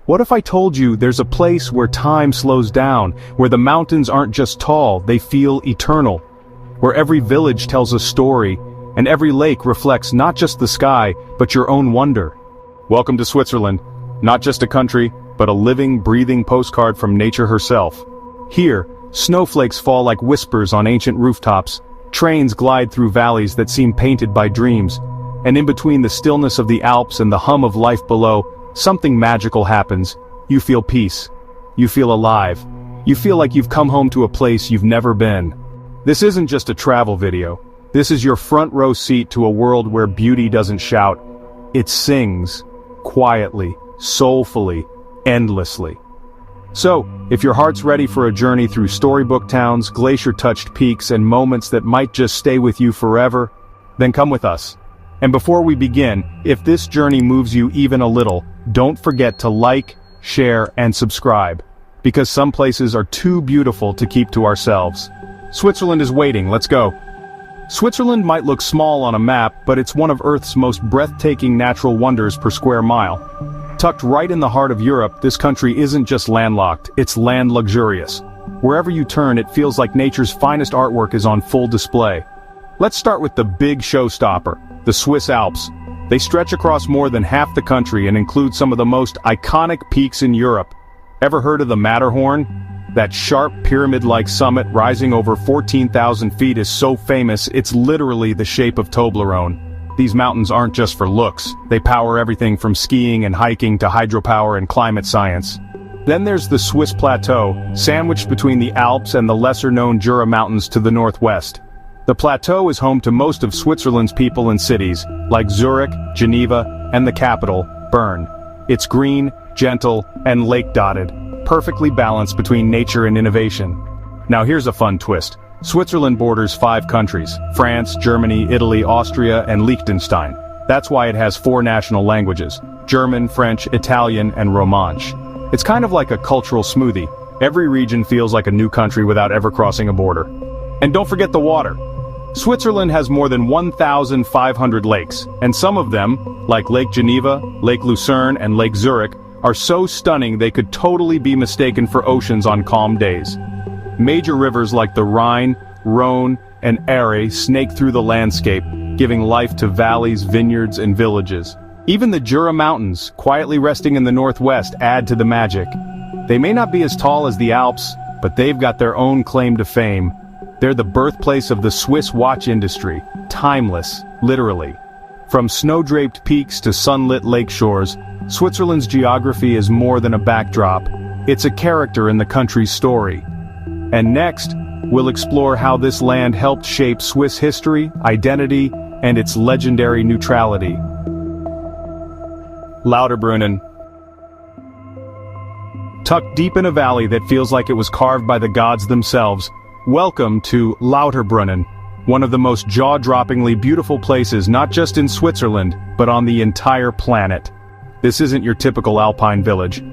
What if I told you there's a place where time slows down, where the mountains aren't just tall, they feel eternal, where every village tells a story, and every lake reflects not just the sky, but your own wonder? Welcome to Switzerland, not just a country, but a living, breathing postcard from nature herself. Here, snowflakes fall like whispers on ancient rooftops, trains glide through valleys that seem painted by dreams, and in between the stillness of the Alps and the hum of life below, something magical happens. You feel peace. You feel alive. You feel like you've come home to a place you've never been. This isn't just a travel video. This is your front row seat to a world where beauty doesn't shout. It sings. Quietly, soulfully, endlessly. So, if your heart's ready for a journey through storybook towns, glacier-touched peaks, and moments that might just stay with you forever, then come with us. And before we begin, if this journey moves you even a little, don't forget to like, share, and subscribe, because some places are too beautiful to keep to ourselves. Switzerland is waiting, let's go. Switzerland might look small on a map, but it's one of Earth's most breathtaking natural wonders per square mile. Tucked right in the heart of Europe, this country isn't just landlocked, it's land luxurious. Wherever you turn, it feels like nature's finest artwork is on full display. Let's start with the big showstopper, the Swiss Alps. They stretch across more than half the country and include some of the most iconic peaks in Europe. Ever heard of the Matterhorn? That sharp pyramid-like summit rising over 14,000 feet is so famous it's literally the shape of Toblerone. These mountains aren't just for looks, they power everything from skiing and hiking to hydropower and climate science. Then there's the Swiss Plateau, sandwiched between the Alps and the lesser-known Jura Mountains to the northwest. The plateau is home to most of Switzerland's people and cities, like Zurich, Geneva, and the capital, Bern. It's green, gentle, and lake-dotted, perfectly balanced between nature and innovation. Now here's a fun twist. Switzerland borders 5 countries: France, Germany, Italy, Austria, and Liechtenstein. That's why it has 4 national languages: German, French, Italian, and Romansh. It's kind of like a cultural smoothie. Every region feels like a new country without ever crossing a border. And don't forget the water. Switzerland has more than 1,500 lakes, and some of them, like Lake Geneva, Lake Lucerne, and Lake Zurich, are so stunning they could totally be mistaken for oceans on calm days. Major rivers like the Rhine, Rhone, and Aare snake through the landscape, giving life to valleys, vineyards, and villages. Even the Jura Mountains, quietly resting in the northwest, add to the magic. They may not be as tall as the Alps, but they've got their own claim to fame. They're the birthplace of the Swiss watch industry, timeless, literally. From snow-draped peaks to sunlit lake shores, Switzerland's geography is more than a backdrop. It's a character in the country's story. And next, we'll explore how this land helped shape Swiss history, identity, and its legendary neutrality. Lauterbrunnen. Tucked deep in a valley that feels like it was carved by the gods themselves, welcome to Lauterbrunnen, one of the most jaw-droppingly beautiful places not just in Switzerland, but on the entire planet. This isn't your typical alpine village.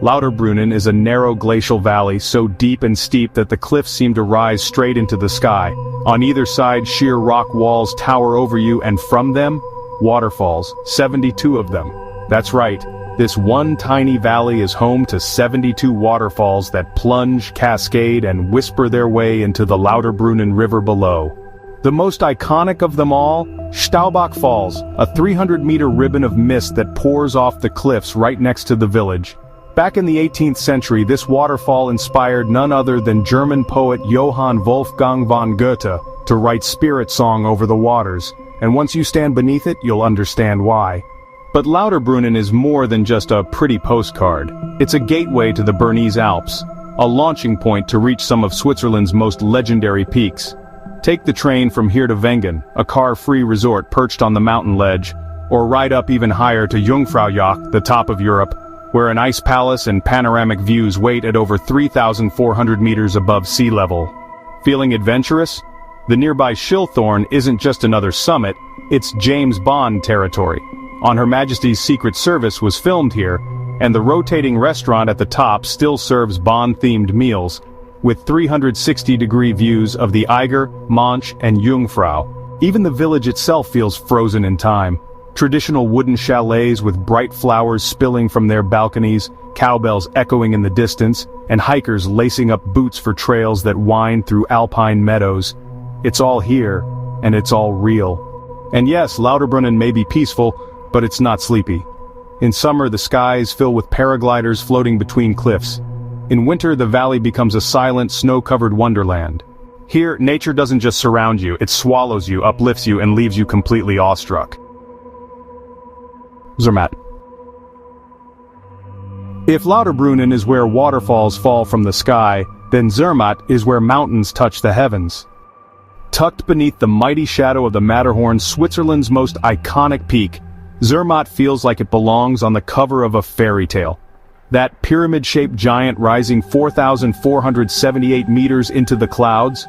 Lauterbrunnen is a narrow glacial valley so deep and steep that the cliffs seem to rise straight into the sky. On either side, sheer rock walls tower over you, and from them, waterfalls, 72 of them. That's right, this one tiny valley is home to 72 waterfalls that plunge, cascade, and whisper their way into the Lauterbrunnen River below. The most iconic of them all, Staubach Falls, a 300-meter ribbon of mist that pours off the cliffs right next to the village. Back in the 18th century, this waterfall inspired none other than German poet Johann Wolfgang von Goethe to write Spirit Song over the waters, and once you stand beneath it, you'll understand why. But Lauterbrunnen is more than just a pretty postcard. It's a gateway to the Bernese Alps, a launching point to reach some of Switzerland's most legendary peaks. Take the train from here to Wengen, a car-free resort perched on the mountain ledge, or ride up even higher to Jungfraujoch, the top of Europe, where an ice palace and panoramic views wait at over 3,400 meters above sea level. Feeling adventurous? The nearby Schilthorn isn't just another summit, it's James Bond territory. On Her Majesty's Secret Service was filmed here, and the rotating restaurant at the top still serves Bond-themed meals, with 360-degree views of the Eiger, Manche, and Jungfrau. Even the village itself feels frozen in time. Traditional wooden chalets with bright flowers spilling from their balconies, cowbells echoing in the distance, and hikers lacing up boots for trails that wind through alpine meadows. It's all here, and it's all real. And yes, Lauterbrunnen may be peaceful, but it's not sleepy. In summer, the skies fill with paragliders floating between cliffs. In winter, the valley becomes a silent, snow-covered wonderland. Here, nature doesn't just surround you, it swallows you, uplifts you, and leaves you completely awestruck. Zermatt. If Lauterbrunnen is where waterfalls fall from the sky, then Zermatt is where mountains touch the heavens. Tucked beneath the mighty shadow of the Matterhorn, Switzerland's most iconic peak, Zermatt feels like it belongs on the cover of a fairy tale. That pyramid-shaped giant rising 4,478 meters into the clouds?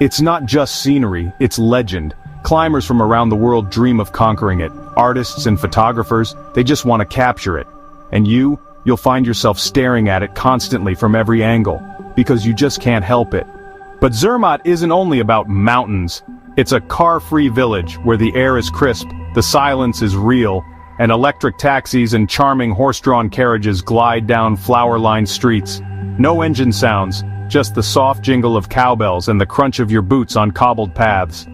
It's not just scenery, it's legend. Climbers from around the world dream of conquering it. Artists and photographers, they just want to capture it. And you'll find yourself staring at it constantly from every angle, because you just can't help it. But Zermatt isn't only about mountains. It's a car-free village where the air is crisp, the silence is real, and electric taxis and charming horse-drawn carriages glide down flower-lined streets. No engine sounds, just the soft jingle of cowbells and the crunch of your boots on cobbled paths.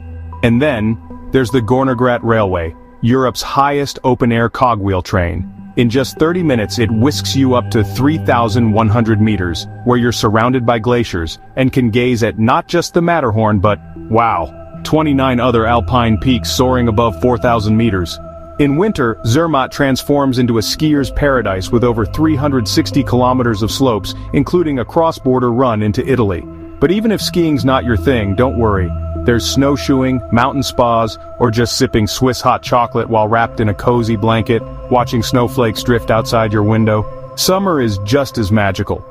And then, there's the Gornergrat Railway, Europe's highest open-air cogwheel train. In just 30 minutes it whisks you up to 3,100 meters, where you're surrounded by glaciers, and can gaze at not just the Matterhorn but, wow, 29 other alpine peaks soaring above 4,000 meters. In winter, Zermatt transforms into a skier's paradise with over 360 kilometers of slopes, including a cross-border run into Italy. But even if skiing's not your thing, don't worry. There's snowshoeing, mountain spas, or just sipping Swiss hot chocolate while wrapped in a cozy blanket, watching snowflakes drift outside your window. Summer is just as magical.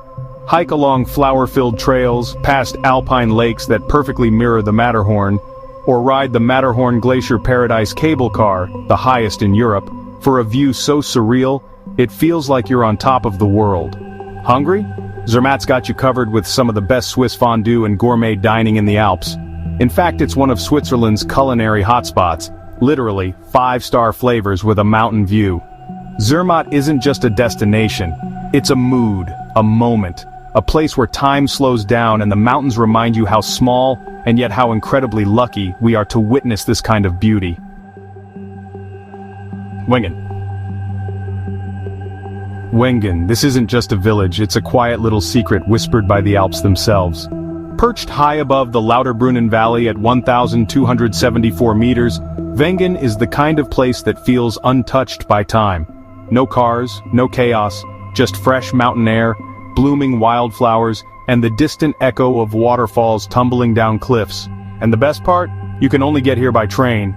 Hike along flower-filled trails, past alpine lakes that perfectly mirror the Matterhorn, or ride the Matterhorn Glacier Paradise cable car, the highest in Europe, for a view so surreal, it feels like you're on top of the world. Hungry? Zermatt's got you covered with some of the best Swiss fondue and gourmet dining in the Alps. In fact, it's one of Switzerland's culinary hotspots, literally 5-star flavors with a mountain view. Zermatt isn't just a destination, it's a mood, a moment, a place where time slows down and the mountains remind you how small, and yet how incredibly lucky we are to witness this kind of beauty. Wengen. Wengen, this isn't just a village, it's a quiet little secret whispered by the Alps themselves. Perched high above the Lauterbrunnen Valley at 1,274 meters, Wengen is the kind of place that feels untouched by time. No cars, no chaos, just fresh mountain air, blooming wildflowers, and the distant echo of waterfalls tumbling down cliffs. And the best part? You can only get here by train.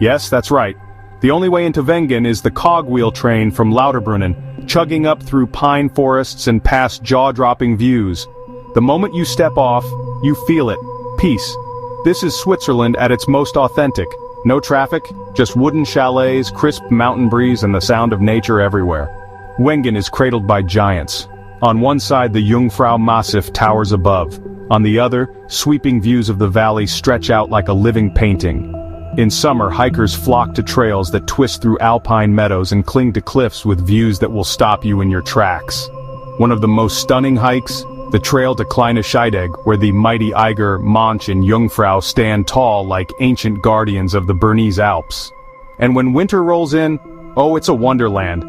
Yes, that's right. The only way into Wengen is the cogwheel train from Lauterbrunnen, chugging up through pine forests and past jaw-dropping views. The moment you step off, you feel it. Peace. This is Switzerland at its most authentic. No traffic, just wooden chalets, crisp mountain breeze, and the sound of nature everywhere. Wengen is cradled by giants. On one side, the Jungfrau Massif towers above. On the other, sweeping views of the valley stretch out like a living painting. In summer, hikers flock to trails that twist through alpine meadows and cling to cliffs with views that will stop you in your tracks. One of the most stunning hikes? The trail to Kleine Scheidegg, where the mighty Eiger, Monch, and Jungfrau stand tall like ancient guardians of the Bernese Alps. And when winter rolls in, oh, it's a wonderland.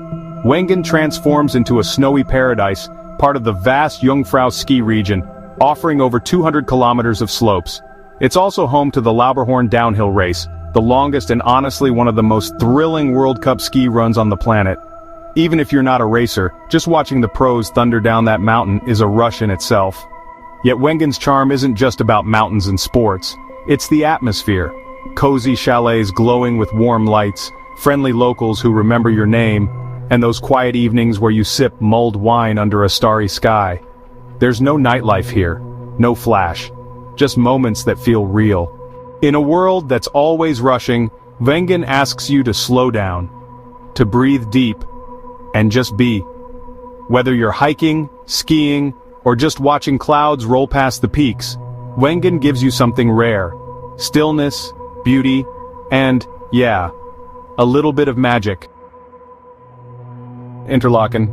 Wengen transforms into a snowy paradise, part of the vast Jungfrau ski region, offering over 200 kilometers of slopes. It's also home to the Lauberhorn downhill race, the longest and honestly one of the most thrilling World Cup ski runs on the planet. Even if you're not a racer, just watching the pros thunder down that mountain is a rush in itself. Yet Wengen's charm isn't just about mountains and sports. It's the atmosphere. Cozy chalets glowing with warm lights, friendly locals who remember your name, and those quiet evenings where you sip mulled wine under a starry sky. There's no nightlife here, no flash, just moments that feel real. In a world that's always rushing, Wengen asks you to slow down, to breathe deep, and just be. Whether you're hiking, skiing, or just watching clouds roll past the peaks, Wengen gives you something rare. Stillness, beauty, and, yeah, a little bit of magic. Interlaken.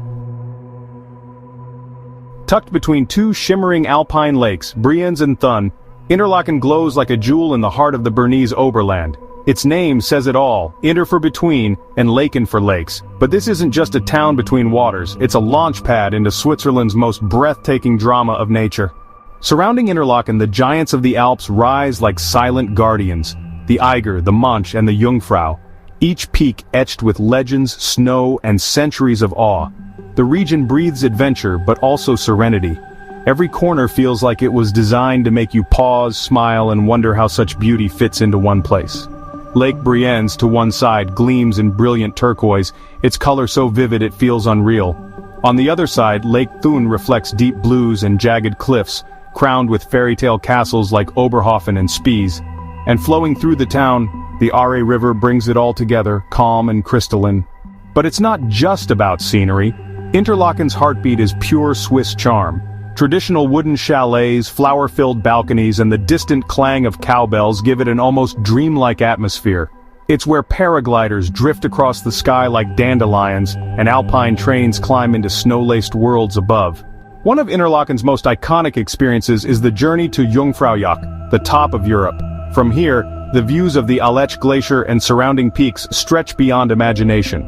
Tucked between two shimmering alpine lakes, Brienz and Thun, Interlaken glows like a jewel in the heart of the Bernese Oberland. Its name says it all, Inter for between, and Laken for lakes. But this isn't just a town between waters, it's a launch pad into Switzerland's most breathtaking drama of nature. Surrounding Interlaken, the giants of the Alps rise like silent guardians, the Eiger, the Manch, and the Jungfrau, each peak etched with legends, snow, and centuries of awe. The region breathes adventure, but also serenity. Every corner feels like it was designed to make you pause, smile, and wonder how such beauty fits into one place. Lake Brienz to one side gleams in brilliant turquoise, its color so vivid it feels unreal. On the other side, Lake Thun reflects deep blues and jagged cliffs, crowned with fairytale castles like Oberhofen and Spies. And flowing through the town, the Aare River brings it all together, calm and crystalline. But it's not just about scenery. Interlaken's heartbeat is pure Swiss charm. Traditional wooden chalets, flower-filled balconies, and the distant clang of cowbells give it an almost dreamlike atmosphere. It's where paragliders drift across the sky like dandelions, and alpine trains climb into snow-laced worlds above. One of Interlaken's most iconic experiences is the journey to Jungfraujoch, the top of Europe. From here, the views of the Aletsch Glacier and surrounding peaks stretch beyond imagination.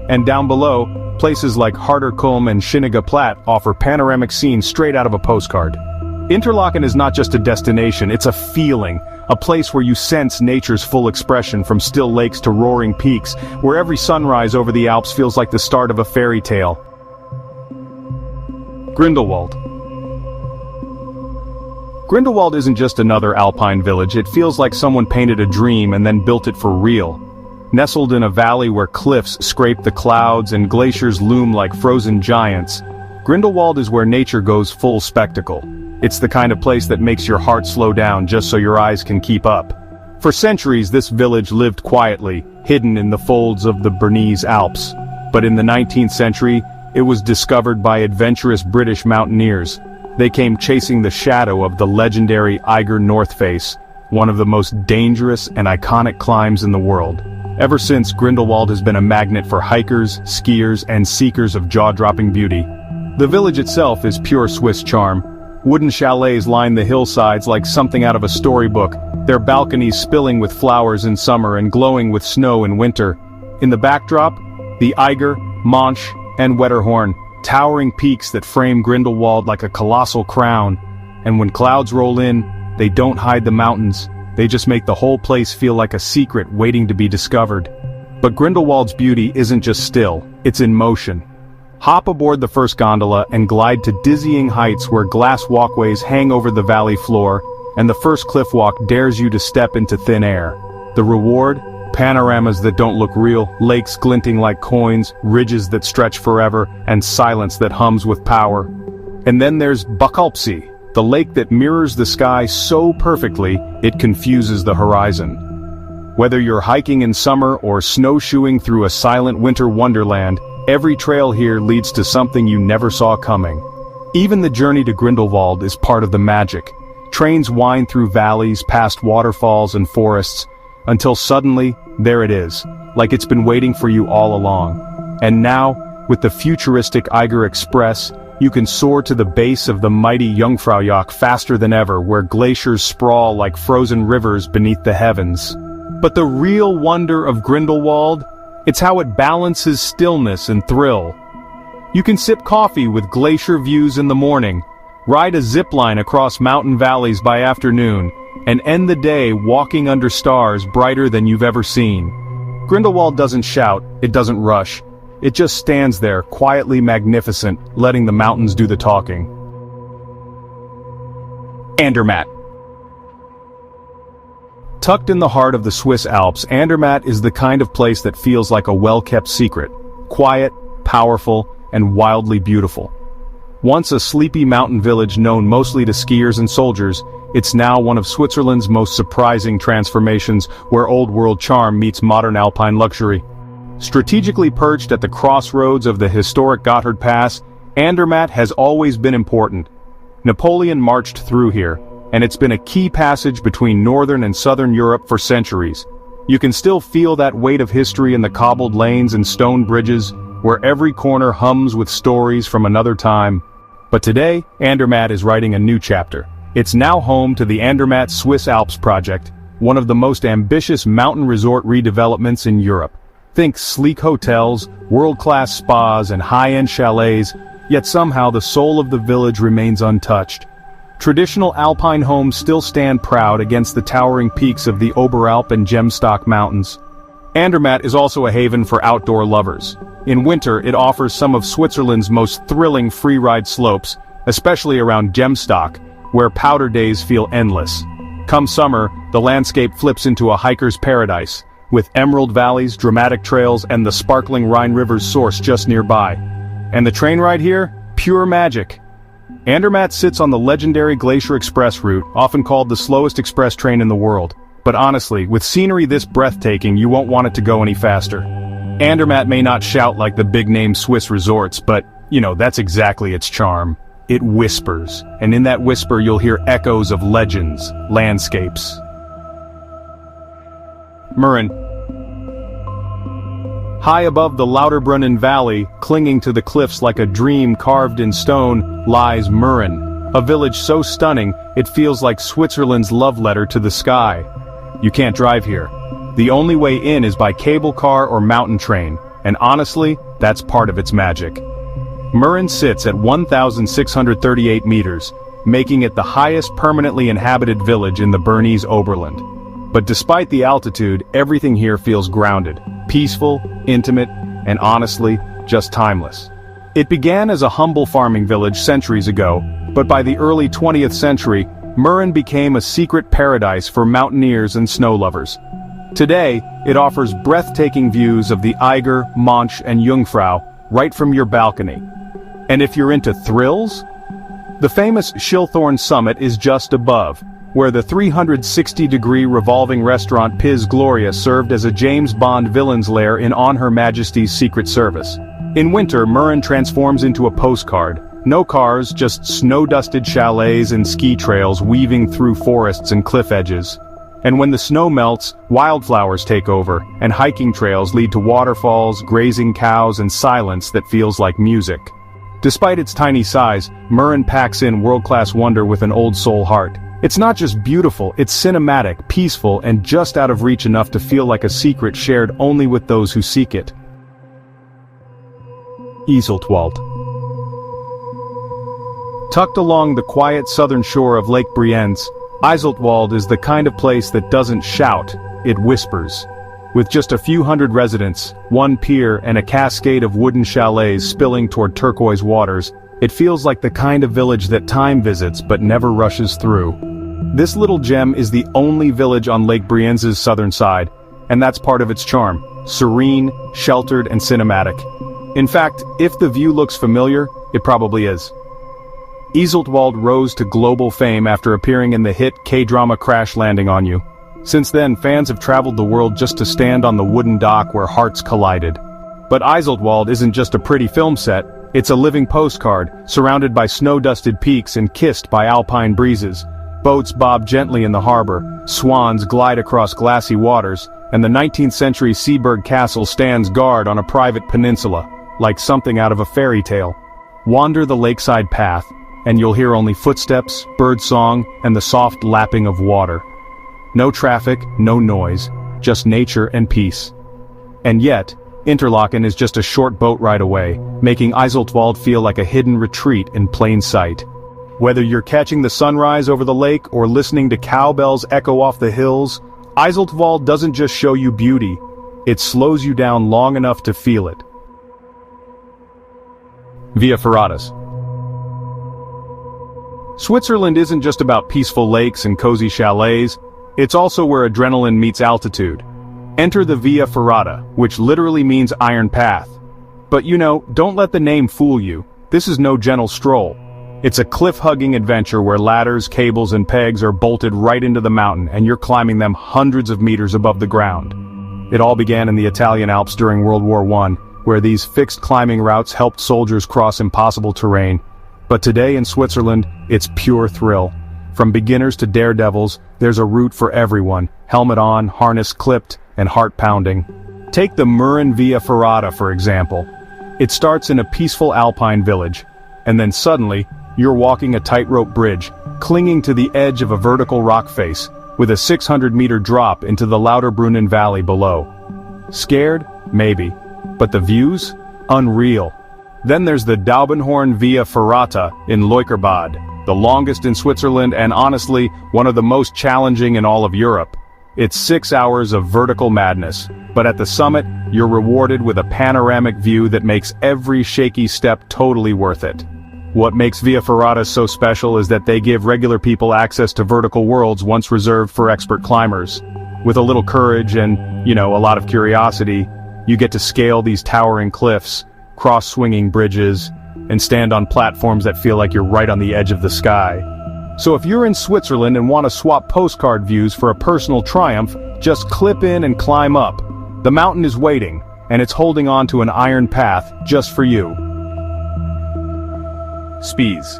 And down below, places like Harderkulm and Schöniger Platt offer panoramic scenes straight out of a postcard. Interlaken is not just a destination, it's a feeling, a place where you sense nature's full expression, from still lakes to roaring peaks, where every sunrise over the Alps feels like the start of a fairy tale. Grindelwald. Grindelwald isn't just another alpine village, it feels like someone painted a dream and then built it for real. Nestled in a valley where cliffs scrape the clouds and glaciers loom like frozen giants, Grindelwald is where nature goes full spectacle. It's the kind of place that makes your heart slow down just so your eyes can keep up. For centuries, this village lived quietly, hidden in the folds of the Bernese Alps. But in the 19th century, it was discovered by adventurous British mountaineers. They came chasing the shadow of the legendary Eiger North Face, one of the most dangerous and iconic climbs in the world. Ever since, Grindelwald has been a magnet for hikers, skiers, and seekers of jaw-dropping beauty. The village itself is pure Swiss charm. Wooden chalets line the hillsides like something out of a storybook, their balconies spilling with flowers in summer and glowing with snow in winter. In the backdrop, the Eiger, Manch, and Wetterhorn, towering peaks that frame Grindelwald like a colossal crown. And when clouds roll in, they don't hide the mountains. They just make the whole place feel like a secret waiting to be discovered. But Grindelwald's beauty isn't just still, it's in motion. Hop aboard the first gondola and glide to dizzying heights where glass walkways hang over the valley floor, and the first cliff walk dares you to step into thin air. The reward? Panoramas that don't look real, lakes glinting like coins, ridges that stretch forever, and silence that hums with power. And then there's Bacalpsee, the lake that mirrors the sky so perfectly, it confuses the horizon. Whether you're hiking in summer or snowshoeing through a silent winter wonderland, every trail here leads to something you never saw coming. Even the journey to Grindelwald is part of the magic. Trains wind through valleys, past waterfalls and forests, until suddenly, there it is, like it's been waiting for you all along. And now, with the futuristic Glacier Express, you can soar to the base of the mighty Jungfraujoch faster than ever, where glaciers sprawl like frozen rivers beneath the heavens. But the real wonder of Grindelwald? It's how it balances stillness and thrill. You can sip coffee with glacier views in the morning, ride a zipline across mountain valleys by afternoon, and end the day walking under stars brighter than you've ever seen. Grindelwald doesn't shout, it doesn't rush. It just stands there, quietly magnificent, letting the mountains do the talking. Andermatt. Tucked in the heart of the Swiss Alps, Andermatt is the kind of place that feels like a well-kept secret. Quiet, powerful, and wildly beautiful. Once a sleepy mountain village known mostly to skiers and soldiers, it's now one of Switzerland's most surprising transformations, where old-world charm meets modern alpine luxury. Strategically perched at the crossroads of the historic Gotthard Pass, Andermatt has always been important. Napoleon marched through here, and it's been a key passage between northern and southern Europe for centuries. You can still feel that weight of history in the cobbled lanes and stone bridges, where every corner hums with stories from another time. But today, Andermatt is writing a new chapter. It's now home to the Andermatt Swiss Alps project, one of the most ambitious mountain resort redevelopments in Europe. Think sleek hotels, world-class spas, and high-end chalets, yet somehow the soul of the village remains untouched. Traditional alpine homes still stand proud against the towering peaks of the Oberalp and Gemstock mountains. Andermatt is also a haven for outdoor lovers. In winter, it offers some of Switzerland's most thrilling free-ride slopes, especially around Gemstock, where powder days feel endless. Come summer, the landscape flips into a hiker's paradise, with emerald valleys, dramatic trails, and the sparkling Rhine River's source just nearby. And the train ride here? Pure magic. Andermatt sits on the legendary Glacier Express route, often called the slowest express train in the world. But honestly, with scenery this breathtaking, you won't want it to go any faster. Andermatt may not shout like the big-name Swiss resorts, but, that's exactly its charm. It whispers, and in that whisper you'll hear echoes of legends, landscapes. Mürren. High above the Lauterbrunnen Valley, clinging to the cliffs like a dream carved in stone, lies Mürren, a village so stunning it feels like Switzerland's love letter to the sky. You can't drive here. The only way in is by cable car or mountain train, and honestly, that's part of its magic. Mürren sits at 1,638 meters, making it the highest permanently inhabited village in the Bernese Oberland. But despite the altitude, everything here feels grounded, peaceful, intimate, and honestly, just timeless. It began as a humble farming village centuries ago, but by the early 20th century, Mürren became a secret paradise for mountaineers and snow lovers. Today, it offers breathtaking views of the Eiger, Monch, and Jungfrau right from your balcony. And if you're into thrills, the famous Schilthorn summit is just above, where the 360-degree revolving restaurant Piz Gloria served as a James Bond villain's lair in On Her Majesty's Secret Service. In winter, Mürren transforms into a postcard. No cars, just snow-dusted chalets and ski trails weaving through forests and cliff edges. And when the snow melts, wildflowers take over, and hiking trails lead to waterfalls, grazing cows, and silence that feels like music. Despite its tiny size, Mürren packs in world-class wonder with an old soul heart. It's not just beautiful, it's cinematic, peaceful, and just out of reach enough to feel like a secret shared only with those who seek it. Iseltwald. Tucked along the quiet southern shore of Lake Brienz, Iseltwald is the kind of place that doesn't shout, it whispers. With just a few hundred residents, one pier, and a cascade of wooden chalets spilling toward turquoise waters, it feels like the kind of village that time visits but never rushes through. This little gem is the only village on Lake Brienz's southern side, and that's part of its charm: serene, sheltered, and cinematic. In fact, if the view looks familiar, it probably is. Iseltwald rose to global fame after appearing in the hit K-drama Crash Landing on You. Since then, fans have traveled the world just to stand on the wooden dock where hearts collided. But Iseltwald isn't just a pretty film set, it's a living postcard, surrounded by snow-dusted peaks and kissed by alpine breezes. Boats bob gently in the harbor, swans glide across glassy waters, and the 19th century Seeburg Castle stands guard on a private peninsula, like something out of a fairy tale. Wander the lakeside path, and you'll hear only footsteps, birdsong, and the soft lapping of water. No traffic, no noise, just nature and peace. And yet, Interlaken is just a short boat ride away, making Iseltwald feel like a hidden retreat in plain sight. Whether you're catching the sunrise over the lake or listening to cowbells echo off the hills, Iseltwald doesn't just show you beauty, it slows you down long enough to feel it. Via Ferratas. Switzerland isn't just about peaceful lakes and cozy chalets, it's also where adrenaline meets altitude. Enter the Via Ferrata, which literally means iron path. But don't let the name fool you. This is no gentle stroll. It's a cliff-hugging adventure where ladders, cables, and pegs are bolted right into the mountain, and you're climbing them hundreds of meters above the ground. It all began in the Italian Alps during World War I, where these fixed climbing routes helped soldiers cross impossible terrain. But today in Switzerland, it's pure thrill. From beginners to daredevils, there's a route for everyone, helmet on, harness clipped, and heart-pounding. Take the Mürren Via Ferrata, for example. It starts in a peaceful alpine village, and then suddenly, you're walking a tightrope bridge, clinging to the edge of a vertical rock face, with a 600-meter drop into the Lauterbrunnen Valley below. Scared? Maybe. But the views? Unreal. Then there's the Daubenhorn Via Ferrata in Leukerbad, the longest in Switzerland and honestly, one of the most challenging in all of Europe. It's 6 hours of vertical madness, but at the summit, you're rewarded with a panoramic view that makes every shaky step totally worth it. What makes Via Ferrata so special is that they give regular people access to vertical worlds once reserved for expert climbers. With a little courage and, a lot of curiosity, you get to scale these towering cliffs, cross swinging bridges, and stand on platforms that feel like you're right on the edge of the sky. So if you're in Switzerland and want to swap postcard views for a personal triumph, just clip in and climb up. The mountain is waiting, and it's holding on to an iron path just for you. Spies.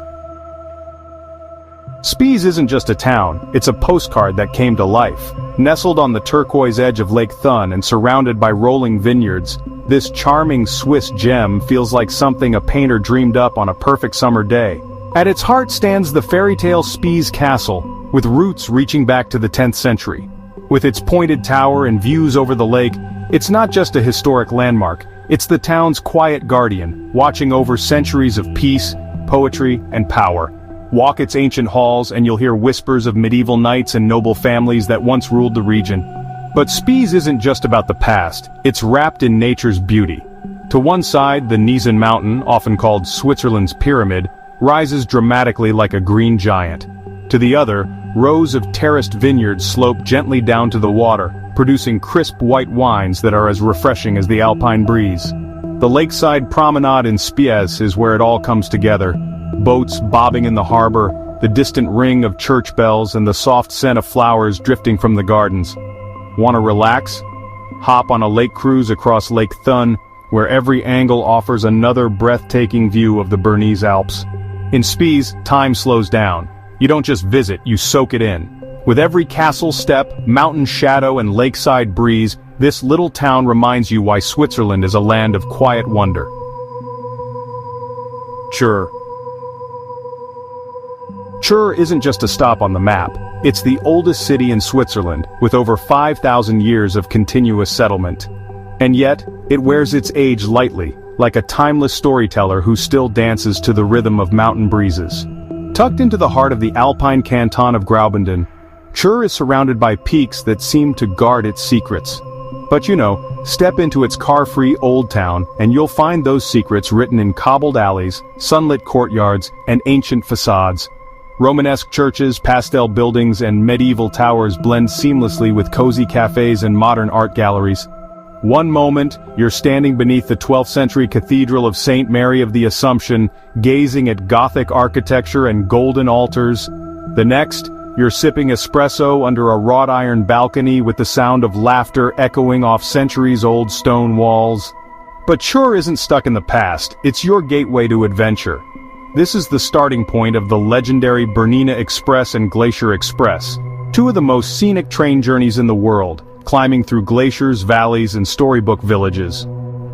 Spies isn't just a town, it's a postcard that came to life. Nestled on the turquoise edge of Lake Thun and surrounded by rolling vineyards, this charming Swiss gem feels like something a painter dreamed up on a perfect summer day. At its heart stands the fairytale Spies Castle, with roots reaching back to the 10th century. With its pointed tower and views over the lake, it's not just a historic landmark, it's the town's quiet guardian, watching over centuries of peace, poetry, and power. Walk its ancient halls and you'll hear whispers of medieval knights and noble families that once ruled the region. But Spies isn't just about the past, it's wrapped in nature's beauty. To one side, the Niesen Mountain, often called Switzerland's Pyramid, rises dramatically like a green giant. To the other, rows of terraced vineyards slope gently down to the water, producing crisp white wines that are as refreshing as the alpine breeze. The lakeside promenade in Spiez is where it all comes together. Boats bobbing in the harbor, the distant ring of church bells and the soft scent of flowers drifting from the gardens. Want to relax? Hop on a lake cruise across Lake Thun, where every angle offers another breathtaking view of the Bernese Alps. In Spies, time slows down. You don't just visit, you soak it in. With every castle step, mountain shadow and lakeside breeze, this little town reminds you why Switzerland is a land of quiet wonder. Chur. Chur isn't just a stop on the map. It's the oldest city in Switzerland, with over 5,000 years of continuous settlement. And yet, it wears its age lightly, like a timeless storyteller who still dances to the rhythm of mountain breezes. Tucked into the heart of the alpine canton of Graubünden, Chur is surrounded by peaks that seem to guard its secrets. But step into its car-free old town and you'll find those secrets written in cobbled alleys, sunlit courtyards, and ancient facades. Romanesque churches, pastel buildings, and medieval towers blend seamlessly with cozy cafes and modern art galleries. One moment, you're standing beneath the 12th century Cathedral of St. Mary of the Assumption, gazing at Gothic architecture and golden altars. The next, you're sipping espresso under a wrought iron balcony with the sound of laughter echoing off centuries-old stone walls. But Chur isn't stuck in the past, it's your gateway to adventure. This is the starting point of the legendary Bernina Express and Glacier Express, two of the most scenic train journeys in the world, climbing through glaciers, valleys, and storybook villages.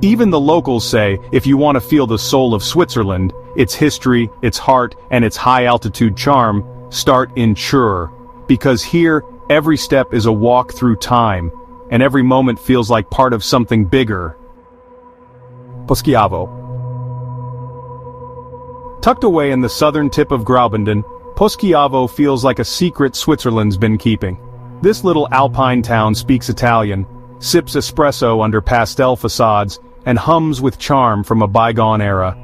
Even the locals say, if you want to feel the soul of Switzerland, its history, its heart, and its high-altitude charm, start in Chur. Because here, every step is a walk through time, and every moment feels like part of something bigger. Poschiavo. Tucked away in the southern tip of Graubünden, Poschiavo feels like a secret Switzerland's been keeping. This little alpine town speaks Italian, sips espresso under pastel facades, and hums with charm from a bygone era.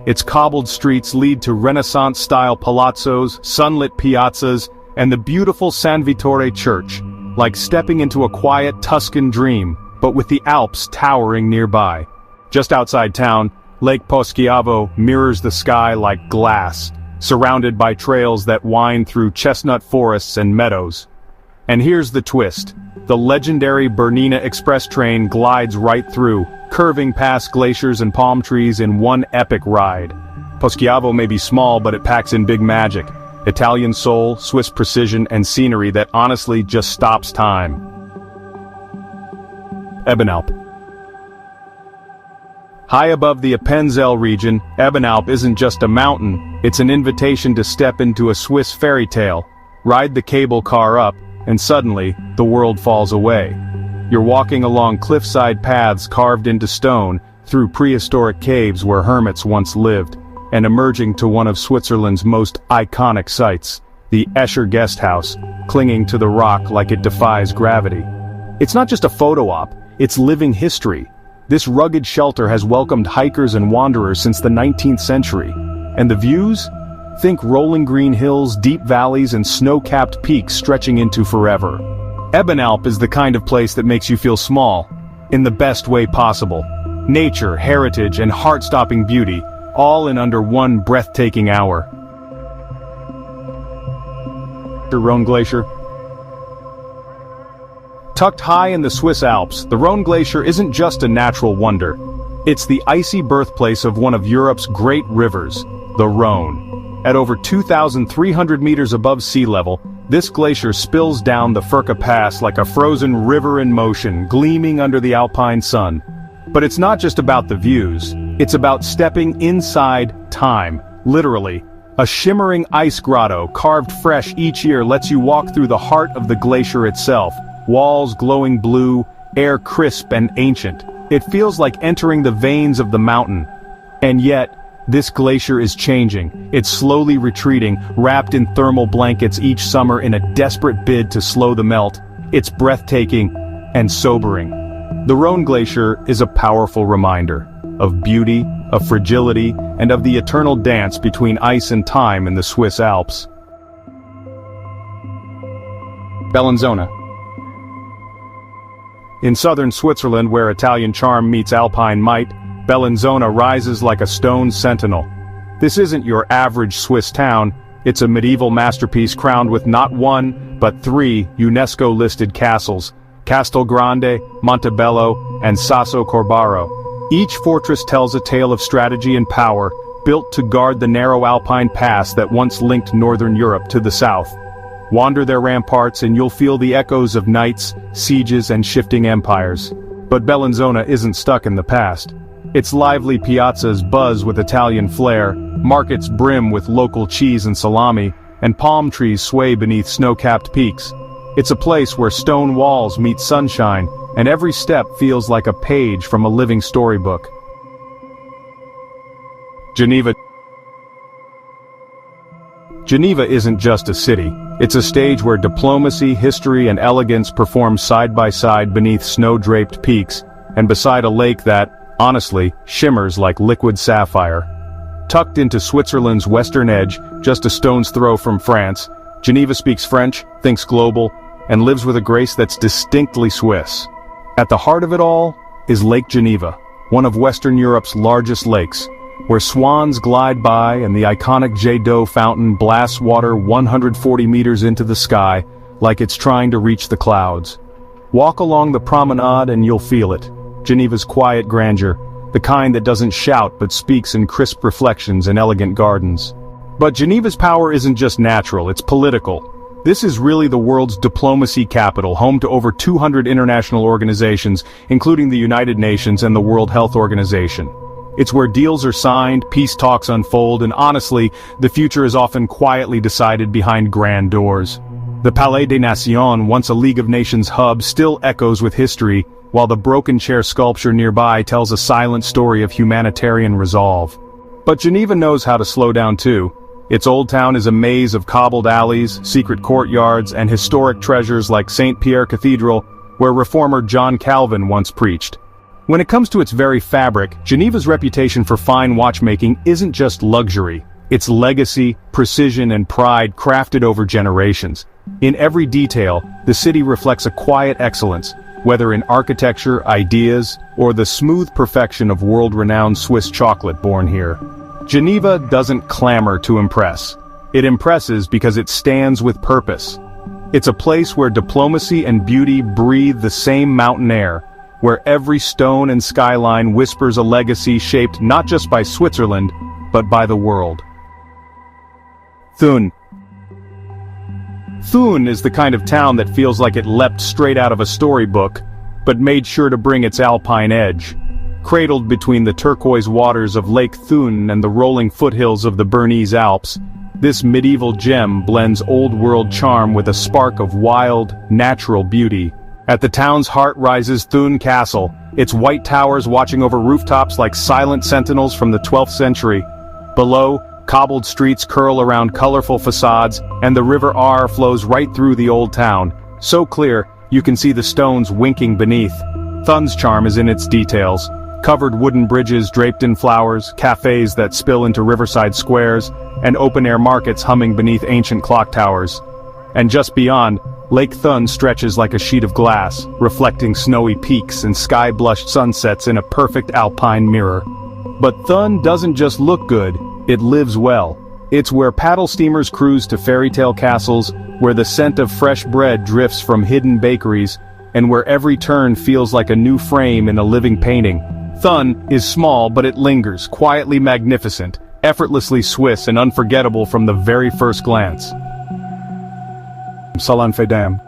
Its cobbled streets lead to Renaissance-style palazzos, sunlit piazzas, and the beautiful San Vittore church, like stepping into a quiet Tuscan dream, but with the Alps towering nearby. Just outside town, Lake Poschiavo mirrors the sky like glass, surrounded by trails that wind through chestnut forests and meadows. And here's the twist. The legendary Bernina Express train glides right through, curving past glaciers and palm trees in one epic ride. Poschiavo may be small, but it packs in big magic. Italian soul, Swiss precision, and scenery that honestly just stops time. Ebenalp. High above the Appenzell region, Ebenalp isn't just a mountain, it's an invitation to step into a Swiss fairy tale. Ride the cable car up, and suddenly, the world falls away. You're walking along cliffside paths carved into stone, through prehistoric caves where hermits once lived, and emerging to one of Switzerland's most iconic sights, the Escher Guest House, clinging to the rock like it defies gravity. It's not just a photo op, it's living history. This rugged shelter has welcomed hikers and wanderers since the 19th century. And the views? Think rolling green hills, deep valleys, and snow-capped peaks stretching into forever. Ebenalp is the kind of place that makes you feel small, in the best way possible. Nature, heritage, and heart-stopping beauty, all in under one breathtaking hour. The Rhone Glacier. Tucked high in the Swiss Alps, the Rhone Glacier isn't just a natural wonder. It's the icy birthplace of one of Europe's great rivers, the Rhone. At over 2,300 meters above sea level, this glacier spills down the Furka Pass like a frozen river in motion, gleaming under the alpine sun. But it's not just about the views, it's about stepping inside time, literally. A shimmering ice grotto, carved fresh each year, lets you walk through the heart of the glacier itself. Walls glowing blue, air crisp and ancient. It feels like entering the veins of the mountain. And yet, this glacier is changing. It's slowly retreating, wrapped in thermal blankets each summer in a desperate bid to slow the melt. It's breathtaking and sobering. The Rhone Glacier is a powerful reminder of beauty, of fragility, and of the eternal dance between ice and time in the Swiss Alps. Bellinzona. In southern Switzerland, where Italian charm meets alpine might, Bellinzona rises like a stone sentinel. This isn't your average Swiss town, it's a medieval masterpiece crowned with not one, but 3 UNESCO-listed castles, Castel Grande, Montebello, and Sasso Corbaro. Each fortress tells a tale of strategy and power, built to guard the narrow alpine pass that once linked northern Europe to the south. Wander their ramparts and you'll feel the echoes of knights, sieges, and shifting empires. But Bellinzona isn't stuck in the past. Its lively piazzas buzz with Italian flair, markets brim with local cheese and salami, and palm trees sway beneath snow-capped peaks. It's a place where stone walls meet sunshine, and every step feels like a page from a living storybook. Geneva. Geneva isn't just a city. It's a stage where diplomacy, history, and elegance perform side by side beneath snow-draped peaks, and beside a lake that, honestly, shimmers like liquid sapphire. Tucked into Switzerland's western edge, just a stone's throw from France, Geneva speaks French, thinks global, and lives with a grace that's distinctly Swiss. At the heart of it all is Lake Geneva, one of Western Europe's largest lakes, where swans glide by and the iconic Jet d'eau fountain blasts water 140 meters into the sky, like it's trying to reach the clouds. Walk along the promenade and you'll feel it. Geneva's quiet grandeur, the kind that doesn't shout but speaks in crisp reflections and elegant gardens. But Geneva's power isn't just natural, it's political. This is really the world's diplomacy capital, home to over 200 international organizations, including the United Nations and the World Health Organization. It's where deals are signed, peace talks unfold, and honestly, the future is often quietly decided behind grand doors. The Palais des Nations, once a League of Nations hub, still echoes with history, while the broken chair sculpture nearby tells a silent story of humanitarian resolve. But Geneva knows how to slow down too. Its old town is a maze of cobbled alleys, secret courtyards, and historic treasures like St. Pierre Cathedral, where reformer John Calvin once preached. When it comes to its very fabric, Geneva's reputation for fine watchmaking isn't just luxury. It's legacy, precision, and pride crafted over generations. In every detail, the city reflects a quiet excellence, whether in architecture, ideas, or the smooth perfection of world-renowned Swiss chocolate born here. Geneva doesn't clamor to impress. It impresses because it stands with purpose. It's a place where diplomacy and beauty breathe the same mountain air, where every stone and skyline whispers a legacy shaped not just by Switzerland, but by the world. Thun. Thun is the kind of town that feels like it leapt straight out of a storybook. but made sure to bring its alpine edge. Cradled between the turquoise waters of Lake Thun and the rolling foothills of the Bernese Alps, this medieval gem blends old-world charm with a spark of wild, natural beauty. At the town's heart rises Thun Castle, its white towers watching over rooftops like silent sentinels from the 12th century. Below, cobbled streets curl around colorful facades, and the River Aar flows right through the old town, so clear you can see the stones winking beneath. Thun's charm is in its details. Covered wooden bridges draped in flowers, cafes that spill into riverside squares, and open-air markets humming beneath ancient clock towers. And just beyond, Lake Thun stretches like a sheet of glass, reflecting snowy peaks and sky-blushed sunsets in a perfect alpine mirror. But Thun doesn't just look good, it lives well. It's where paddle steamers cruise to fairytale castles, where the scent of fresh bread drifts from hidden bakeries, and where every turn feels like a new frame in a living painting. Thun is small, but it lingers, quietly magnificent, effortlessly Swiss and unforgettable from the very first glance. Salanfe Dam.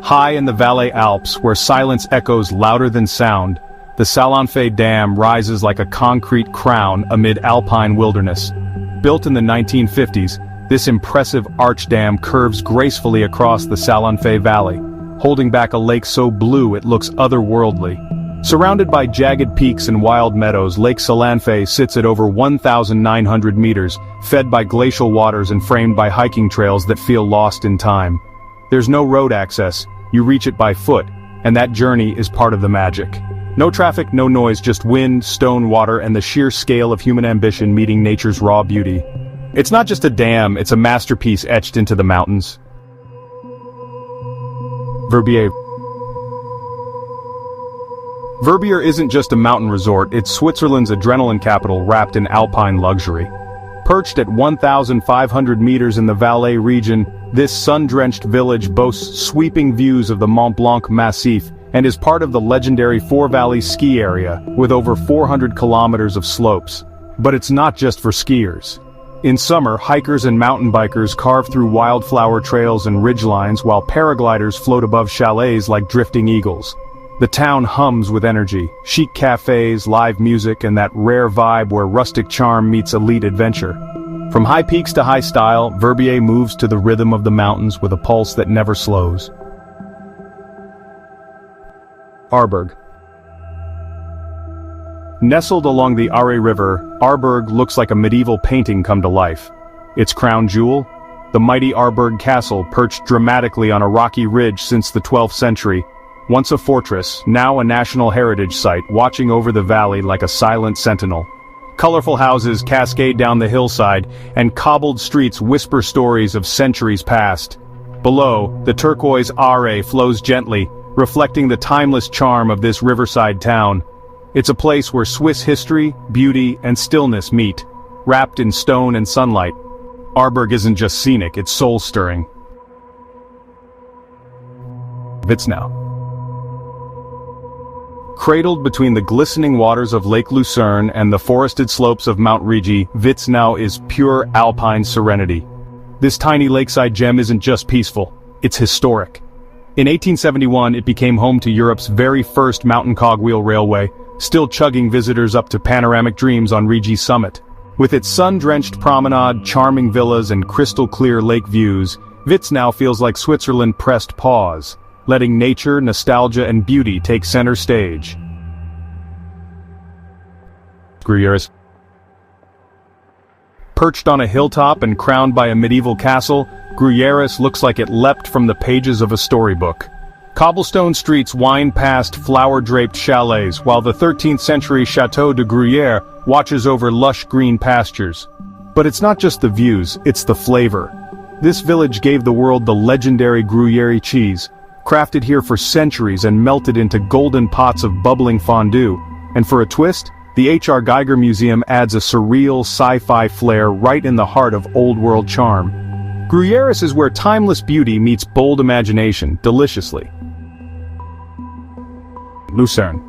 High in the Valais Alps, where silence echoes louder than sound, the Salanfe Dam rises like a concrete crown amid alpine wilderness. Built in the 1950s, this impressive arch dam curves gracefully across the Salanfe Valley, holding back a lake so blue it looks otherworldly. Surrounded by jagged peaks and wild meadows, Lake Salanfe sits at over 1,900 meters, fed by glacial waters and framed by hiking trails that feel lost in time. There's no road access, you reach it by foot, and that journey is part of the magic. No traffic, no noise, just wind, stone, water, and the sheer scale of human ambition meeting nature's raw beauty. It's not just a dam, it's a masterpiece etched into the mountains. Verbier. Verbier isn't just a mountain resort, it's Switzerland's adrenaline capital wrapped in alpine luxury. Perched at 1,500 meters in the Valais region, this sun-drenched village boasts sweeping views of the Mont Blanc Massif and is part of the legendary Four Valleys ski area, with over 400 kilometers of slopes. But it's not just for skiers. In summer, hikers and mountain bikers carve through wildflower trails and ridgelines while paragliders float above chalets like drifting eagles. The town hums with energy, chic cafes, live music, and that rare vibe where rustic charm meets elite adventure. From high peaks to high style, Verbier moves to the rhythm of the mountains with a pulse that never slows. Aarberg. Nestled along the Aare River, Aarberg looks like a medieval painting come to life. Its crown jewel? The mighty Aarberg Castle, perched dramatically on a rocky ridge since the 12th century, once a fortress, now a national heritage site, watching over the valley like a silent sentinel. Colorful houses cascade down the hillside, and cobbled streets whisper stories of centuries past. Below, the turquoise Aare flows gently, reflecting the timeless charm of this riverside town. It's a place where Swiss history, beauty, and stillness meet, wrapped in stone and sunlight. Aarberg isn't just scenic, it's soul-stirring. Witznau. Cradled between the glistening waters of Lake Lucerne and the forested slopes of Mount Rigi, Witznau is pure alpine serenity. This tiny lakeside gem isn't just peaceful, it's historic. In 1871, it became home to Europe's very first mountain cogwheel railway, still chugging visitors up to panoramic dreams on Rigi's summit. With its sun-drenched promenade, charming villas, and crystal-clear lake views, Witznau feels like Switzerland pressed pause, letting nature, nostalgia, and beauty take center stage. Gruyères. Perched on a hilltop and crowned by a medieval castle, Gruyères looks like it leapt from the pages of a storybook. Cobblestone streets wind past flower-draped chalets, while the 13th century Château de Gruyère watches over lush green pastures. But it's not just the views, it's the flavor. This village gave the world the legendary Gruyère cheese, crafted here for centuries and melted into golden pots of bubbling fondue. And for a twist, the H.R. Geiger Museum adds a surreal sci-fi flair right in the heart of old-world charm. Gruyères is where timeless beauty meets bold imagination, deliciously. Lucerne.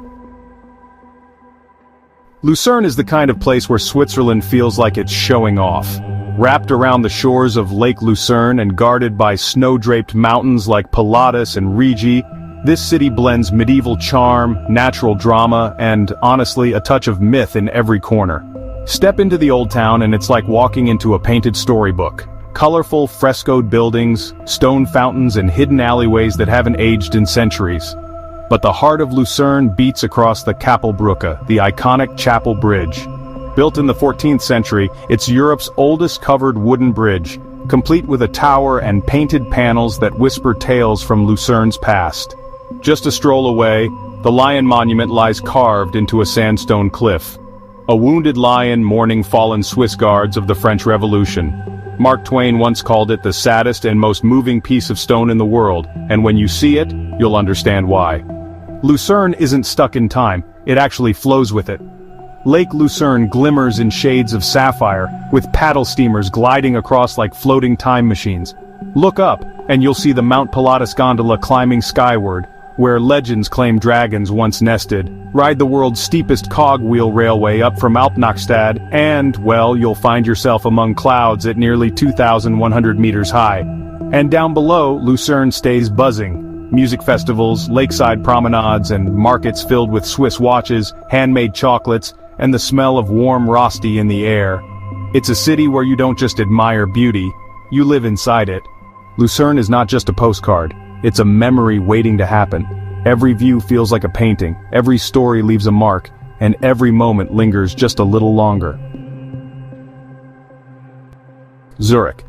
Lucerne is the kind of place where Switzerland feels like it's showing off. Wrapped around the shores of Lake Lucerne and guarded by snow-draped mountains like Pilatus and Rigi, This city blends medieval charm, natural drama, and, honestly, a touch of myth in every corner. Step into the old town and it's like walking into a painted storybook. Colorful, frescoed buildings, stone fountains and hidden alleyways that haven't aged in centuries. But the heart of Lucerne beats across the Kapellbrücke, the iconic chapel bridge. Built in the 14th century, it's Europe's oldest covered wooden bridge, complete with a tower and painted panels that whisper tales from Lucerne's past. Just a stroll away, the lion monument lies carved into a sandstone cliff. A wounded lion mourning fallen Swiss guards of the French Revolution. Mark Twain once called it the saddest and most moving piece of stone in the world, and when you see it, you'll understand why. Lucerne isn't stuck in time, it actually flows with it. Lake Lucerne glimmers in shades of sapphire, with paddle steamers gliding across like floating time machines. Look up, and you'll see the Mount Pilatus gondola climbing skyward, where legends claim dragons once nested. Ride the world's steepest cogwheel railway up from Alpnachstad, and, well, you'll find yourself among clouds at nearly 2,100 meters high. And down below, Lucerne stays buzzing. Music festivals, lakeside promenades, and markets filled with Swiss watches, handmade chocolates, and the smell of warm rosti in the air. It's a city where you don't just admire beauty, you live inside it. Lucerne is not just a postcard, it's a memory waiting to happen. Every view feels like a painting, every story leaves a mark, and every moment lingers just a little longer. Zurich.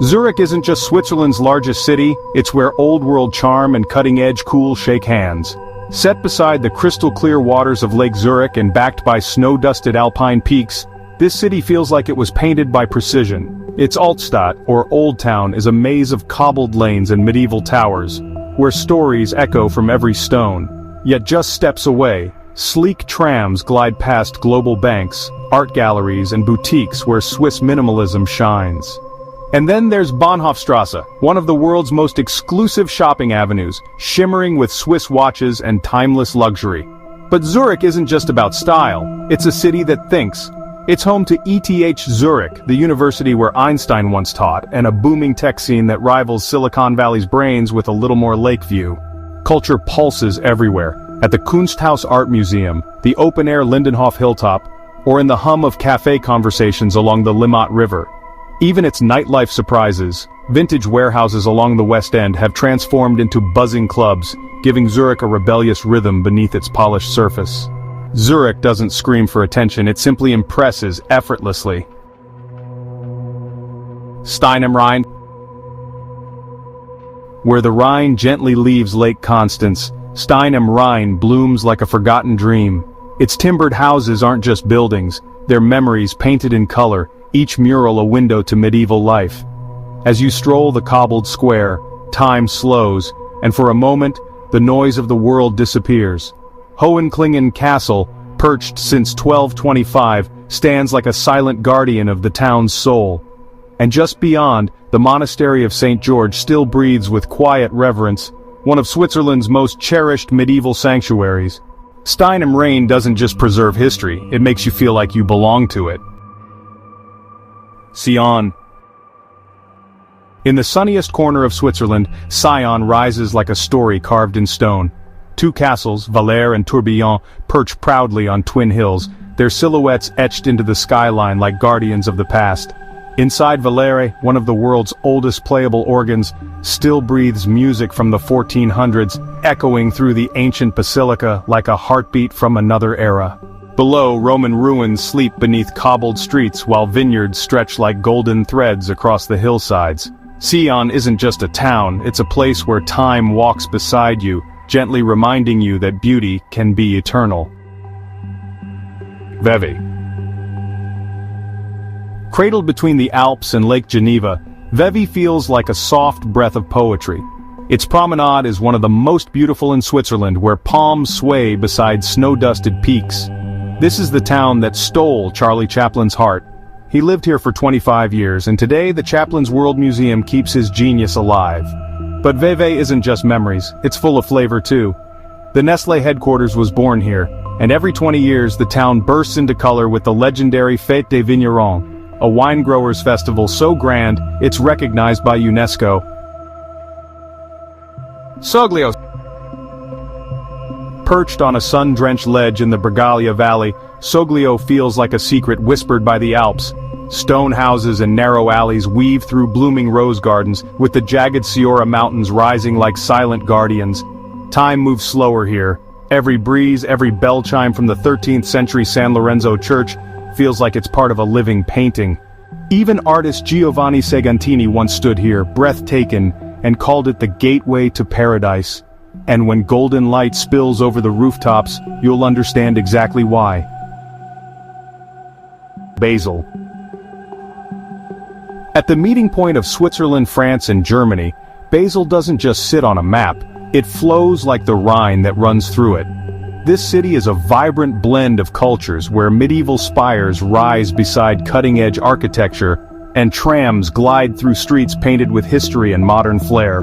Zurich isn't just Switzerland's largest city, it's where old-world charm and cutting-edge cool shake hands. Set beside the crystal-clear waters of Lake Zurich and backed by snow-dusted alpine peaks, this city feels like it was painted by precision. Its Altstadt, or Old Town, is a maze of cobbled lanes and medieval towers, where stories echo from every stone. Yet just steps away, sleek trams glide past global banks, art galleries and boutiques where Swiss minimalism shines. And then there's Bahnhofstrasse, one of the world's most exclusive shopping avenues, shimmering with Swiss watches and timeless luxury. But Zurich isn't just about style, it's a city that thinks. It's home to ETH Zurich, the university where Einstein once taught, and a booming tech scene that rivals Silicon Valley's brains with a little more lake view. Culture pulses everywhere, at the Kunsthaus Art Museum, the open-air Lindenhof Hilltop, or in the hum of cafe conversations along the Limmat River. Even its nightlife surprises, vintage warehouses along the West End have transformed into buzzing clubs, giving Zurich a rebellious rhythm beneath its polished surface. Zurich doesn't scream for attention, it simply impresses effortlessly. Stein am Rhein. Where the Rhine gently leaves Lake Constance, Stein am Rhein blooms like a forgotten dream. Its timbered houses aren't just buildings, they're memories painted in color, each mural a window to medieval life. As you stroll the cobbled square, time slows, and for a moment, the noise of the world disappears. Hohenklingen Castle, perched since 1225, stands like a silent guardian of the town's soul. And just beyond, the monastery of St. George still breathes with quiet reverence, one of Switzerland's most cherished medieval sanctuaries. Stein am Rhein doesn't just preserve history, it makes you feel like you belong to it. Sion. In the sunniest corner of Switzerland, Sion rises like a story carved in stone. Two castles, Valais and Tourbillon, perch proudly on twin hills, their silhouettes etched into the skyline like guardians of the past. Inside Valais, one of the world's oldest playable organs, still breathes music from the 1400s, echoing through the ancient basilica like a heartbeat from another era. Below, Roman ruins sleep beneath cobbled streets while vineyards stretch like golden threads across the hillsides. Sion isn't just a town, it's a place where time walks beside you, gently reminding you that beauty can be eternal. Vevey. Cradled between the Alps and Lake Geneva, Vevey feels like a soft breath of poetry. Its promenade is one of the most beautiful in Switzerland, where palms sway beside snow-dusted peaks. This is the town that stole Charlie Chaplin's heart. He lived here for 25 years, and today the Chaplin's World Museum keeps his genius alive. But Vevey isn't just memories, it's full of flavor too. The Nestlé headquarters was born here, and every 20 years the town bursts into color with the legendary Fête des Vignerons, a wine growers' festival so grand it's recognized by UNESCO. Soglio. Perched on a sun-drenched ledge in the Bregaglia Valley, Soglio feels like a secret whispered by the Alps. Stone houses and narrow alleys weave through blooming rose gardens, with the jagged Sciora Mountains rising like silent guardians. Time moves slower here. Every breeze, every bell chime from the 13th century San Lorenzo church feels like it's part of a living painting. Even artist Giovanni Segantini once stood here, breathtaking, and called it the gateway to paradise. And when golden light spills over the rooftops, you'll understand exactly why. Basel. At the meeting point of Switzerland, France, and Germany, Basel doesn't just sit on a map, it flows like the Rhine that runs through it. This city is a vibrant blend of cultures where medieval spires rise beside cutting-edge architecture, and trams glide through streets painted with history and modern flair.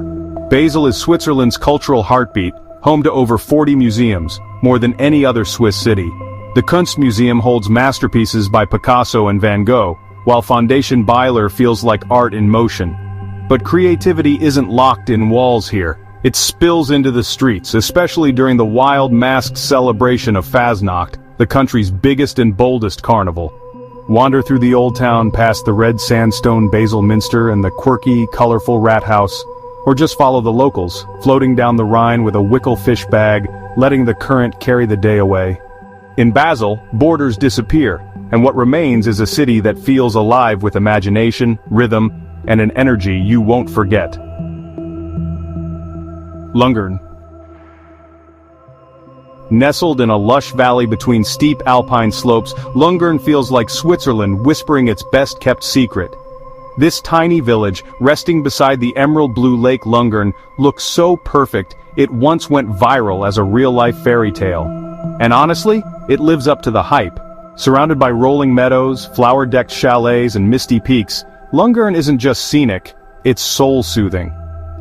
Basel is Switzerland's cultural heartbeat, home to over 40 museums, more than any other Swiss city. The Kunstmuseum holds masterpieces by Picasso and Van Gogh, while Foundation Beiler feels like art in motion. But creativity isn't locked in walls here. It spills into the streets, especially during the wild masked celebration of Fasnacht, the country's biggest and boldest carnival. Wander through the old town past the red sandstone Basel Minster and the quirky, colorful rat house, or just follow the locals, floating down the Rhine with a wickle fish bag, letting the current carry the day away. In Basel, borders disappear, and what remains is a city that feels alive with imagination, rhythm, and an energy you won't forget. Lucerne. Nestled in a lush valley between steep alpine slopes, Lucerne feels like Switzerland whispering its best-kept secret. This tiny village, resting beside the emerald blue lake Lucerne, looks so perfect, it once went viral as a real-life fairy tale. And honestly, it lives up to the hype. Surrounded by rolling meadows, flower-decked chalets, and misty peaks, Lucerne isn't just scenic, it's soul-soothing.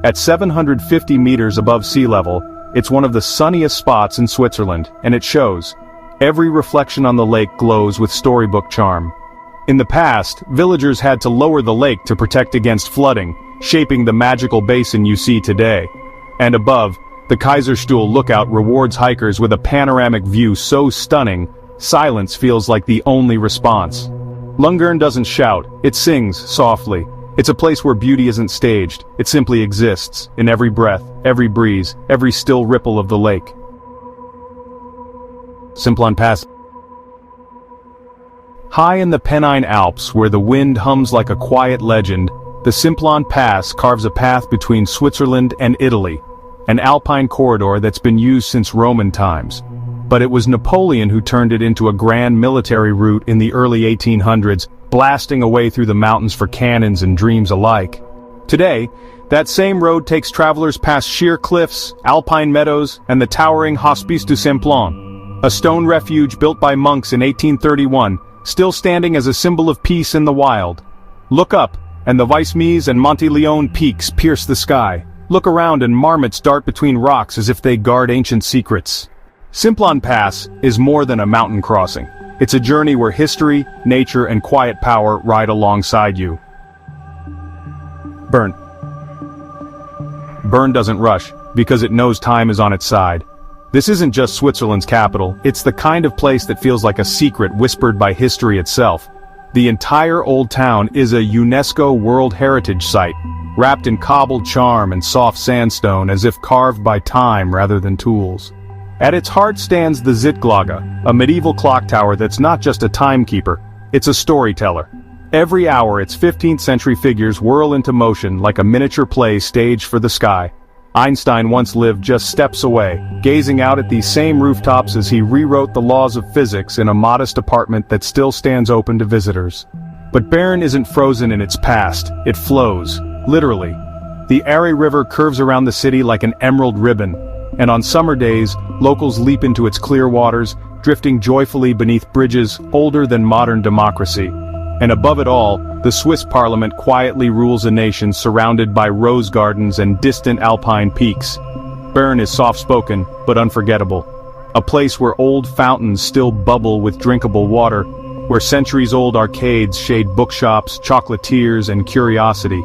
At 750 meters above sea level, it's one of the sunniest spots in Switzerland, and it shows. Every reflection on the lake glows with storybook charm. In the past, villagers had to lower the lake to protect against flooding, shaping the magical basin you see today. And above, the Kaiserstuhl lookout rewards hikers with a panoramic view so stunning, silence feels like the only response. Lucerne doesn't shout, it sings softly. It's a place where beauty isn't staged, it simply exists, in every breath, every breeze, every still ripple of the lake. Simplon Pass. High in the Pennine Alps, where the wind hums like a quiet legend, the Simplon Pass carves a path between Switzerland and Italy, an alpine corridor that's been used since Roman times. But it was Napoleon who turned it into a grand military route in the early 1800s, blasting away through the mountains for cannons and dreams alike. Today, that same road takes travelers past sheer cliffs, alpine meadows, and the towering Hospice du Simplon, a stone refuge built by monks in 1831, still standing as a symbol of peace in the wild. Look up, and the Weissmies and Monte Leone peaks pierce the sky. Look around and marmots dart between rocks as if they guard ancient secrets. Simplon Pass is more than a mountain crossing. It's a journey where history, nature, and quiet power ride alongside you. Bern. Bern doesn't rush, because it knows time is on its side. This isn't just Switzerland's capital, it's the kind of place that feels like a secret whispered by history itself. The entire old town is a UNESCO World Heritage Site, wrapped in cobbled charm and soft sandstone as if carved by time rather than tools. At its heart stands the Zitglocke, a medieval clock tower that's not just a timekeeper, it's a storyteller. Every hour its 15th century figures whirl into motion like a miniature play staged for the sky. Einstein once lived just steps away, gazing out at these same rooftops as he rewrote the laws of physics in a modest apartment that still stands open to visitors. But Bern isn't frozen in its past, it flows, literally. The Aare River curves around the city like an emerald ribbon, and on summer days, locals leap into its clear waters, drifting joyfully beneath bridges older than modern democracy. And above it all, the Swiss parliament quietly rules a nation surrounded by rose gardens and distant alpine peaks. Bern is soft-spoken, but unforgettable. A place where old fountains still bubble with drinkable water, where centuries-old arcades shade bookshops, chocolatiers, and curiosity.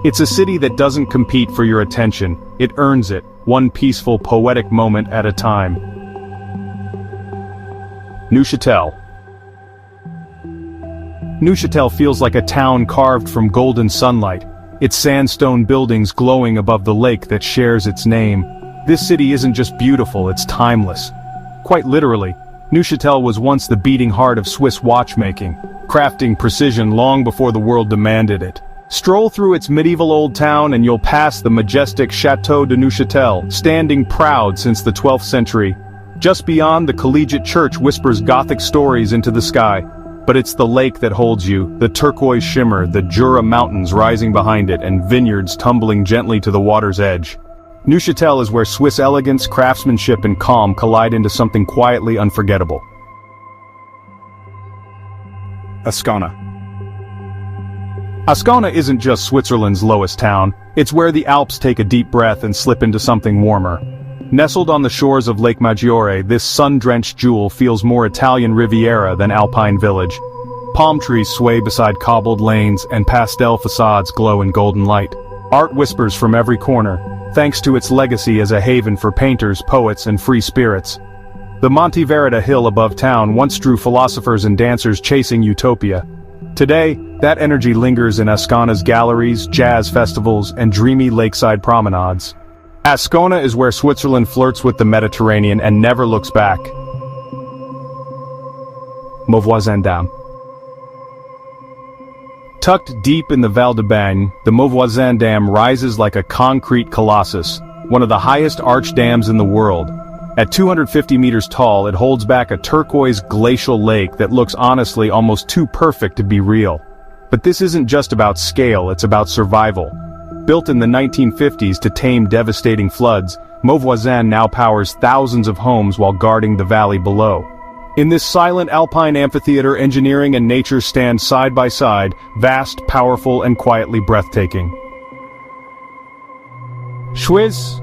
It's a city that doesn't compete for your attention, it earns it, one peaceful, poetic moment at a time. Neuchâtel. Neuchâtel feels like a town carved from golden sunlight, its sandstone buildings glowing above the lake that shares its name. This city isn't just beautiful, it's timeless. Quite literally, Neuchâtel was once the beating heart of Swiss watchmaking, crafting precision long before the world demanded it. Stroll through its medieval old town and you'll pass the majestic Château de Neuchâtel, standing proud since the 12th century. Just beyond, the collegiate church whispers Gothic stories into the sky. But it's the lake that holds you, the turquoise shimmer, the Jura mountains rising behind it, and vineyards tumbling gently to the water's edge. Neuchâtel is where Swiss elegance, craftsmanship, and calm collide into something quietly unforgettable. Ascona. Ascona isn't just Switzerland's lowest town, it's where the Alps take a deep breath and slip into something warmer. Nestled on the shores of Lake Maggiore, this sun-drenched jewel feels more Italian Riviera than Alpine village. Palm trees sway beside cobbled lanes and pastel facades glow in golden light. Art whispers from every corner, thanks to its legacy as a haven for painters, poets, and free spirits. The Monte Verita hill above town once drew philosophers and dancers chasing utopia. Today, that energy lingers in Ascona's galleries, jazz festivals, and dreamy lakeside promenades. Ascona is where Switzerland flirts with the Mediterranean and never looks back. Mauvoisin Dam. Tucked deep in the Val de Bagne, the Mauvoisin Dam rises like a concrete colossus, one of the highest arch dams in the world. At 250 meters tall, it holds back a turquoise glacial lake that looks honestly almost too perfect to be real. But this isn't just about scale, it's about survival. Built in the 1950s to tame devastating floods, Mauvoisin now powers thousands of homes while guarding the valley below. In this silent alpine amphitheater, engineering and nature stand side by side, vast, powerful, and quietly breathtaking. Schwyz.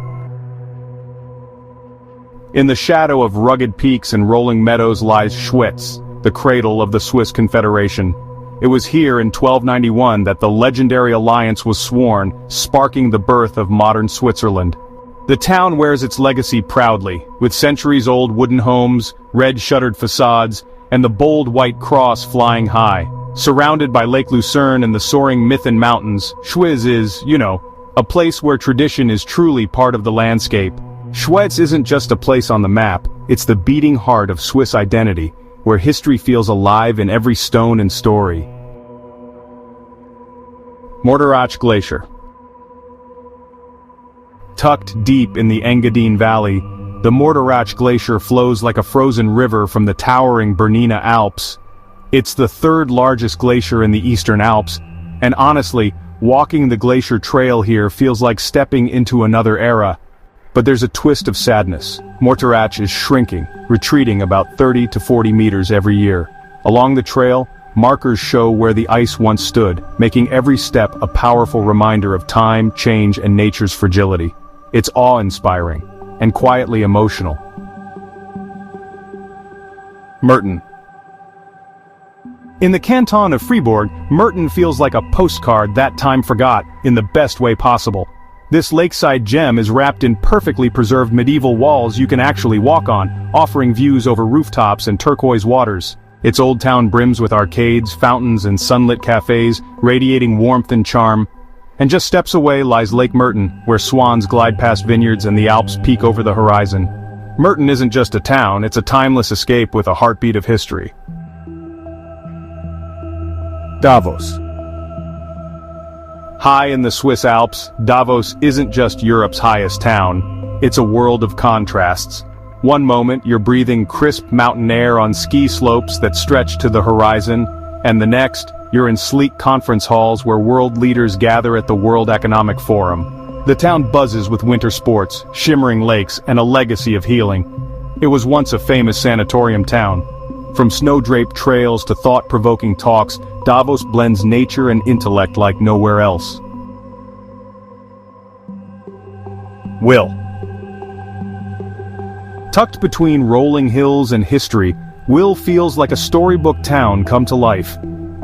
In the shadow of rugged peaks and rolling meadows lies Schwyz, the cradle of the Swiss Confederation. It was here in 1291 that the legendary alliance was sworn, sparking the birth of modern Switzerland. The town wears its legacy proudly, with centuries-old wooden homes, red-shuttered facades, and the bold white cross flying high. Surrounded by Lake Lucerne and the soaring Mürren mountains, Schwyz is, a place where tradition is truly part of the landscape. Schwyz isn't just a place on the map, it's the beating heart of Swiss identity, where history feels alive in every stone and story. Morteratsch Glacier. Tucked deep in the Engadine Valley, the Morteratsch Glacier flows like a frozen river from the towering Bernina Alps. It's the third largest glacier in the Eastern Alps, and honestly, walking the glacier trail here feels like stepping into another era. But there's a twist of sadness. Morteratsch is shrinking, retreating about 30 to 40 meters every year. Along the trail, markers show where the ice once stood, making every step a powerful reminder of time, change, and nature's fragility. It's awe-inspiring, and quietly emotional. Mürren. In the canton of Fribourg, Mürren feels like a postcard that time forgot, in the best way possible. This lakeside gem is wrapped in perfectly preserved medieval walls you can actually walk on, offering views over rooftops and turquoise waters. Its old town brims with arcades, fountains, and sunlit cafes, radiating warmth and charm. And just steps away lies Lake Mürren, where swans glide past vineyards and the Alps peek over the horizon. Mürren isn't just a town, it's a timeless escape with a heartbeat of history. Davos. High in the Swiss Alps, Davos isn't just Europe's highest town. It's a world of contrasts. One moment you're breathing crisp mountain air on ski slopes that stretch to the horizon, and the next, you're in sleek conference halls where world leaders gather at the World Economic Forum. The town buzzes with winter sports, shimmering lakes, and a legacy of healing. It was once a famous sanatorium town. From snow-draped trails to thought-provoking talks, Davos blends nature and intellect like nowhere else. Will. Tucked between rolling hills and history, Will feels like a storybook town come to life.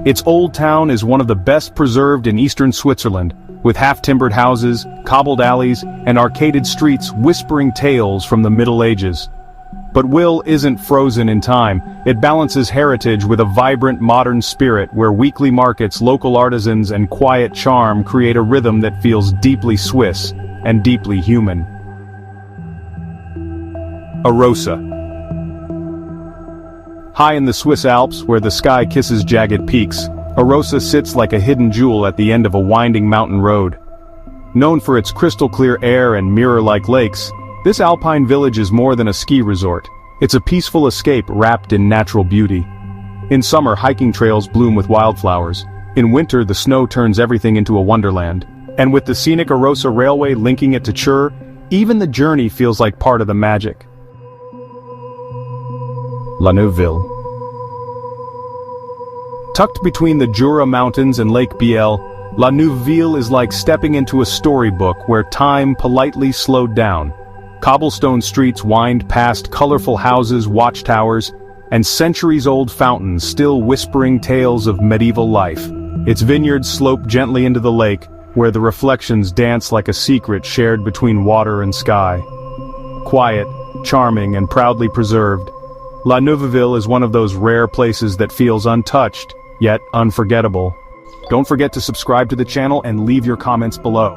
Its old town is one of the best preserved in eastern Switzerland, with half-timbered houses, cobbled alleys, and arcaded streets whispering tales from the Middle Ages. But Will isn't frozen in time. It balances heritage with a vibrant modern spirit where weekly markets, local artisans, and quiet charm create a rhythm that feels deeply Swiss and deeply human. Arosa. High in the Swiss Alps, where the sky kisses jagged peaks, Arosa sits like a hidden jewel at the end of a winding mountain road. Known for its crystal-clear air and mirror-like lakes, this alpine village is more than a ski resort. It's a peaceful escape wrapped in natural beauty. In summer, hiking trails bloom with wildflowers. In winter, the snow turns everything into a wonderland. And with the scenic Arosa Railway linking it to Chur, even the journey feels like part of the magic. La Neuville. Tucked between the Jura Mountains and Lake Biel, La Neuville is like stepping into a storybook where time politely slowed down. Cobblestone streets wind past colorful houses, watchtowers, and centuries-old fountains still whispering tales of medieval life. Its vineyards slope gently into the lake, where the reflections dance like a secret shared between water and sky. Quiet, charming, and proudly preserved, La Neuville is one of those rare places that feels untouched, yet unforgettable. Don't forget to subscribe to the channel and leave your comments below.